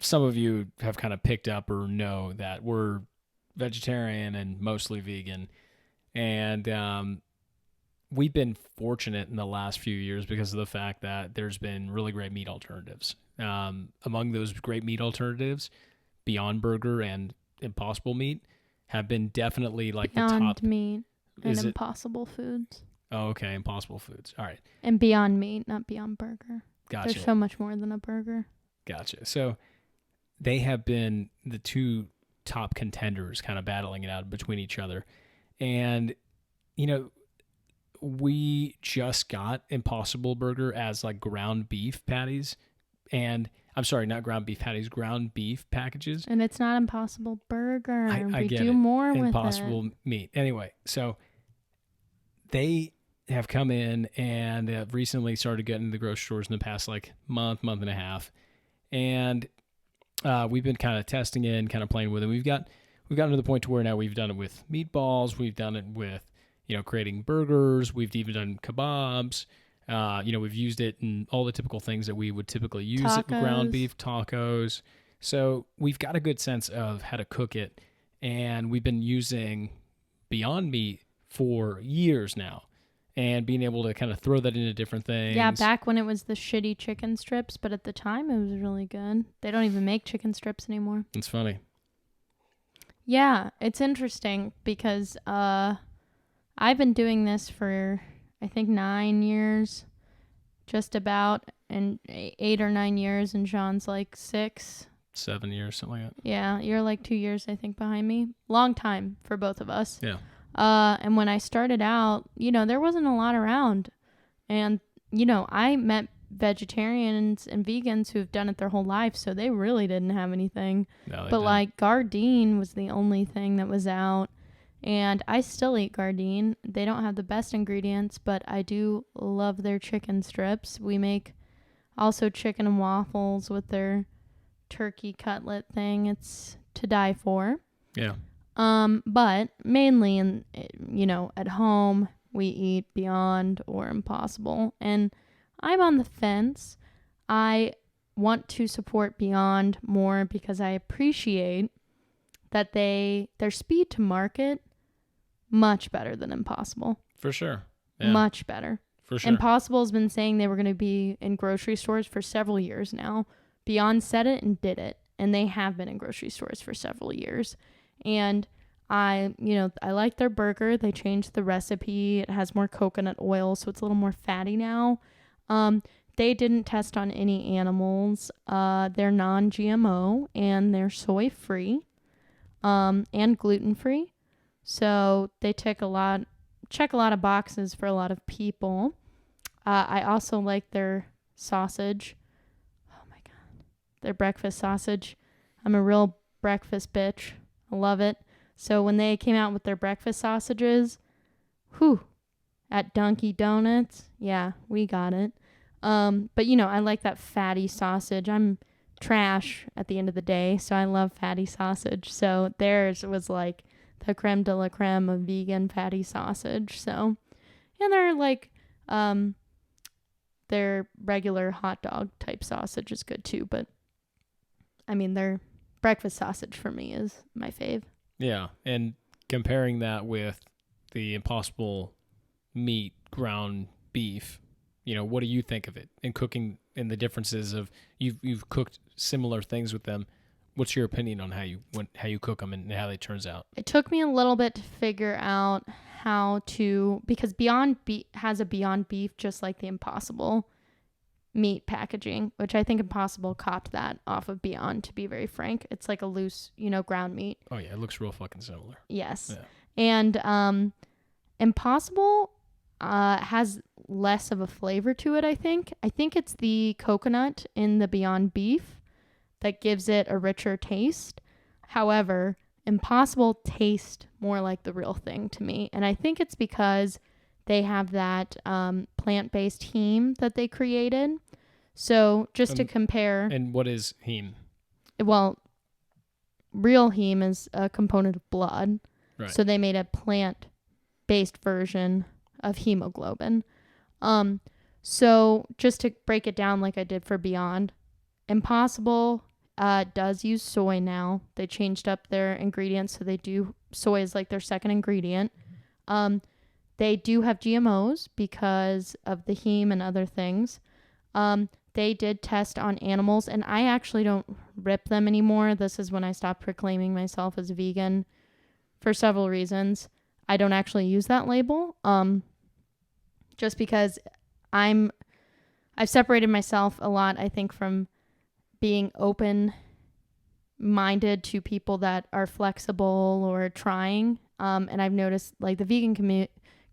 some of you have kind of picked up or know that we're vegetarian and mostly vegan. And we've been fortunate in the last few years because of the fact that there's been really great meat alternatives. Among those great meat alternatives, Beyond Burger and Impossible Meat have been definitely like the top. Beyond Meat and Is it? Impossible Foods. Oh, okay. Impossible Foods. All right. And Beyond Meat, not Beyond Burger. Gotcha. There's so much more than a burger. Gotcha. So they have been the two top contenders kind of battling it out between each other. And, you know, we just got Impossible Burger as like ground beef patties. And I'm sorry, not ground beef patties, ground beef packages. And it's not Impossible Burger. I we get do it. more with Impossible Meat. Anyway, so they have come in and have recently started getting to the grocery stores in the past like month and a half. And we've been kind of testing it and kind of playing with it. We've gotten to the point to where now we've done it with meatballs. We've done it with, creating burgers. We've even done kebabs. We've used it in all the typical things that we would typically use it in ground beef, tacos. So we've got a good sense of how to cook it. And we've been using Beyond Meat for years now and being able to kind of throw that into different things. Yeah, back when it was the shitty chicken strips, but at the time it was really good. They don't even make chicken strips anymore. It's funny. Yeah, it's interesting because I've been doing this for, I think, 9 years, just about, and 8 or 9 years, and Sean's like 6. 7 years, something like that. Yeah, you're like 2 years, I think, behind me. Long time for both of us. Yeah. And when I started out, there wasn't a lot around. And, I met vegetarians and vegans who've done it their whole life, so they really didn't have anything. No, but like Gardein was the only thing that was out. And I still eat Gardein. They don't have the best ingredients, but I do love their chicken strips. We make also chicken and waffles with their turkey cutlet thing. It's to die for. Yeah. But mainly at home we eat Beyond or Impossible, and I'm on the fence. I want to support Beyond more because I appreciate that their speed to market much better than Impossible. For sure. Yeah. Much better. For sure. Impossible has been saying they were going to be in grocery stores for several years now. Beyond said it and did it, and they have been in grocery stores for several years. And I like their burger. They changed the recipe. It has more coconut oil, so it's a little more fatty now. They didn't test on any animals. They're non-GMO and they're soy-free, and gluten-free. So they check a lot of boxes for a lot of people. I also like their sausage. Oh my God. Their breakfast sausage. I'm a real breakfast bitch. I love it. So when they came out with their breakfast sausages, at Dunkin' Donuts, yeah, we got it. But I like that fatty sausage. I'm trash at the end of the day, so I love fatty sausage. So theirs was like the creme de la creme of vegan fatty sausage. So, and they're like, their regular hot dog type sausage is good too. But I mean, their breakfast sausage for me is my fave. Yeah, and comparing that with the Impossible Meat ground beef, what do you think of it? And cooking and the differences of you've cooked similar things with them. What's your opinion on how you cook them and how they turns out? It took me a little bit to figure out how to, because Beyond has a Beyond Beef just like the Impossible Meat packaging, which I think Impossible copped that off of Beyond, to be very frank. It's like a loose, ground meat. Oh yeah, it looks real fucking similar. Yes. Yeah. And Impossible has less of a flavor to it, I think. I think it's the coconut in the Beyond Beef that gives it a richer taste. However, Impossible tastes more like the real thing to me. And I think it's because they have that plant-based heme that they created. So just to compare... And what is heme? Well, real heme is a component of blood. Right. So they made a plant-based version of hemoglobin. So just to break it down like I did for Beyond, Impossible does use soy now. They changed up their ingredients, so they do soy is like their second ingredient. They do have GMOs because of the heme and other things. They did test on animals, and I actually don't rip them anymore. This is when I stopped proclaiming myself as a vegan for several reasons. I don't actually use that label, just because I've separated myself a lot, I think, from being open-minded to people that are flexible or trying. And I've noticed like the vegan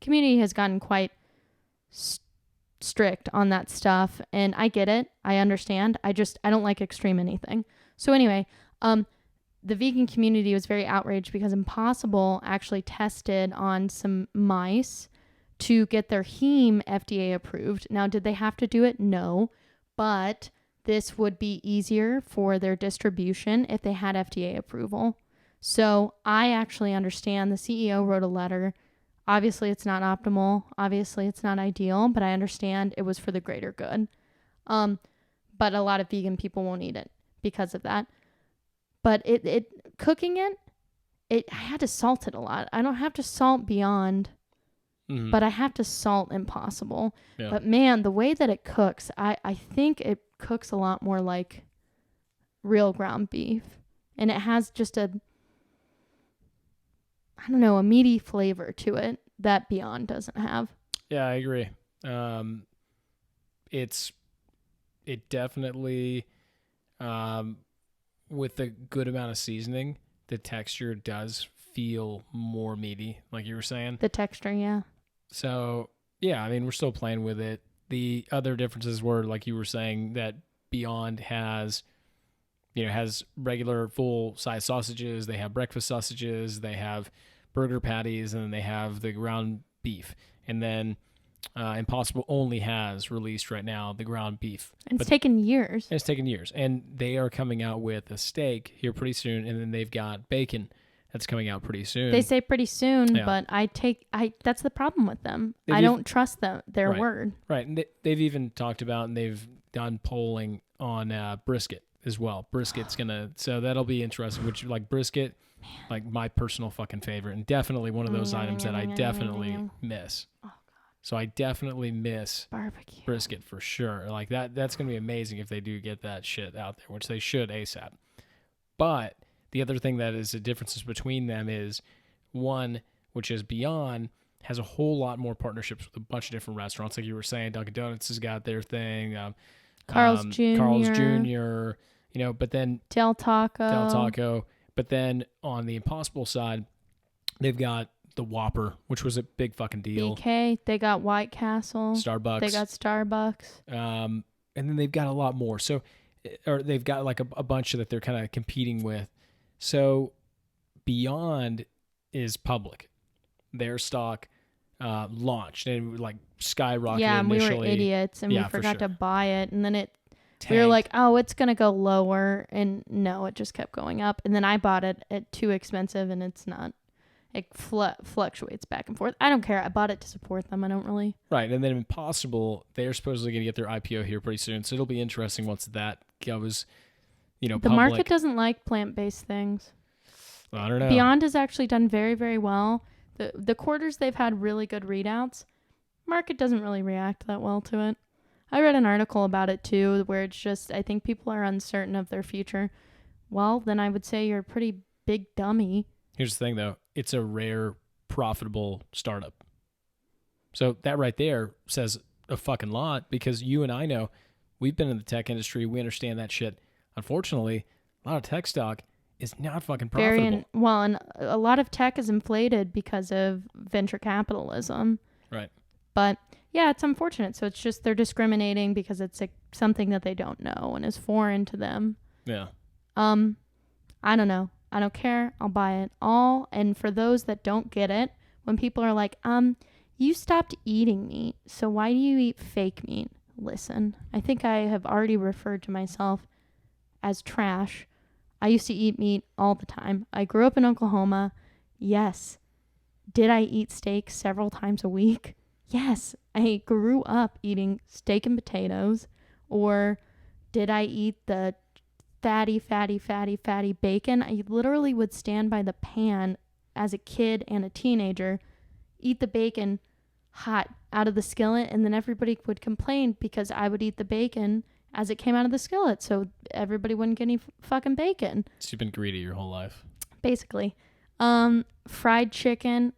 community has gotten quite strict on that stuff, and I get it. I understand. I don't like extreme anything. So anyway, the vegan community was very outraged because Impossible actually tested on some mice to get their heme FDA approved. Now, did they have to do it? No, but this would be easier for their distribution if they had FDA approval. So I actually understand. The CEO wrote a letter. Obviously, it's not optimal. Obviously, it's not ideal, but I understand it was for the greater good. But a lot of vegan people won't eat it because of that. But cooking it, I had to salt it a lot. I don't have to salt Beyond, but I have to salt Impossible. Yeah. But man, the way that it cooks, I think it cooks a lot more like real ground beef. And it has just a meaty flavor to it that Beyond doesn't have. Yeah, I agree. It definitely, with a good amount of seasoning, the texture does feel more meaty, like you were saying. The texture, yeah. So, yeah, I mean, we're still playing with it. The other differences were, like you were saying, that Beyond has regular full-size sausages. They have breakfast sausages. They have burger patties, and then they have the ground beef. And then Impossible only has released right now the ground beef. And it's taken years. It's taken years. And they are coming out with a steak here pretty soon, and then they've got bacon that's coming out pretty soon. They say pretty soon, yeah. But that's the problem with them. I don't trust their word. Right. And they've even talked about, and they've done polling on brisket as well. Brisket's so that'll be interesting, which like brisket, like my personal fucking favorite, and definitely one of those items that I definitely miss. Oh, God. So I definitely miss barbecue brisket for sure. Like that's going to be amazing if they do get that shit out there, which they should ASAP. But the other thing that is the differences between them is one, which is Beyond, has a whole lot more partnerships with a bunch of different restaurants. Like you were saying, Dunkin' Donuts has got their thing. Carl's Jr. But then Del Taco. But then on the Impossible side, they've got the Whopper, which was a big fucking deal. BK, they got White Castle. Starbucks. They got Starbucks. And then they've got a lot more. So, or they've got like a bunch that they're kind of competing with. So Beyond is public. Their stock launched and like skyrocketed. Yeah, and initially. We were idiots and we forgot to buy it, and then we were like, oh, it's gonna go lower, and no, it just kept going up. And then I bought it at too expensive, and it's not. It fluctuates back and forth. I don't care. I bought it to support them. I don't really. Right, and then Impossible, they're supposedly going to get their IPO here pretty soon, so it'll be interesting once that goes. The public. Market doesn't like plant-based things. Well, I don't know. Beyond has actually done very, very well. The quarters they've had really good readouts. Market doesn't really react that well to it. I read an article about it too, where it's just, I think people are uncertain of their future. Well, then I would say you're a pretty big dummy. Here's the thing though. It's a rare, profitable startup. So that right there says a fucking lot, because you and I know we've been in the tech industry. We understand that shit. Unfortunately, a lot of tech stock is not fucking profitable. And a lot of tech is inflated because of venture capitalism. Right. But yeah, it's unfortunate. So it's just they're discriminating because it's something that they don't know and is foreign to them. Yeah. I don't know. I don't care. I'll buy it all. And for those that don't get it, when people are like, you stopped eating meat, so why do you eat fake meat? Listen, I think I have already referred to myself as trash. I used to eat meat all the time. I grew up in Oklahoma. Yes. Did I eat steak several times a week? Yes. I grew up eating steak and potatoes. Or did I eat the fatty, fatty, fatty, fatty bacon. I literally would stand by the pan as a kid and a teenager, eat the bacon hot out of the skillet, and then everybody would complain because I would eat the bacon as it came out of the skillet, so everybody wouldn't get any fucking bacon. So you've been greedy your whole life. Basically. Fried chicken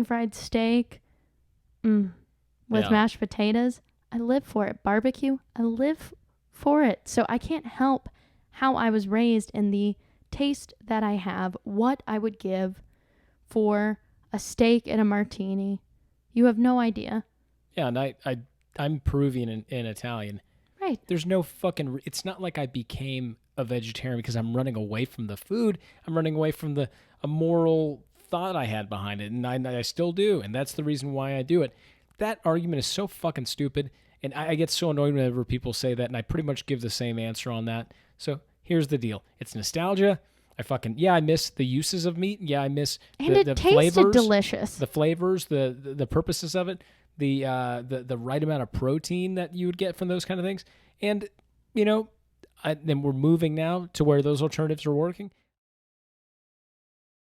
fried steak, with mashed potatoes. I live for it. Barbecue, I live for it. So I can't help how I was raised and the taste that I have, what I would give for a steak and a martini. You have no idea. Yeah, and I'm Peruvian and Italian. Right. There's no fucking... It's not like I became a vegetarian because I'm running away from the food. I'm running away from a moral thought I had behind it, and I still do, and that's the reason why I do it. That argument is so fucking stupid, and I get so annoyed whenever people say that, and I pretty much give the same answer on that. So here's the deal. It's nostalgia. I miss the uses of meat. Yeah, I miss the tasted flavors, delicious. The flavors, the purposes of it, the right amount of protein that you would get from those kind of things. And, then we're moving now to where those alternatives are working.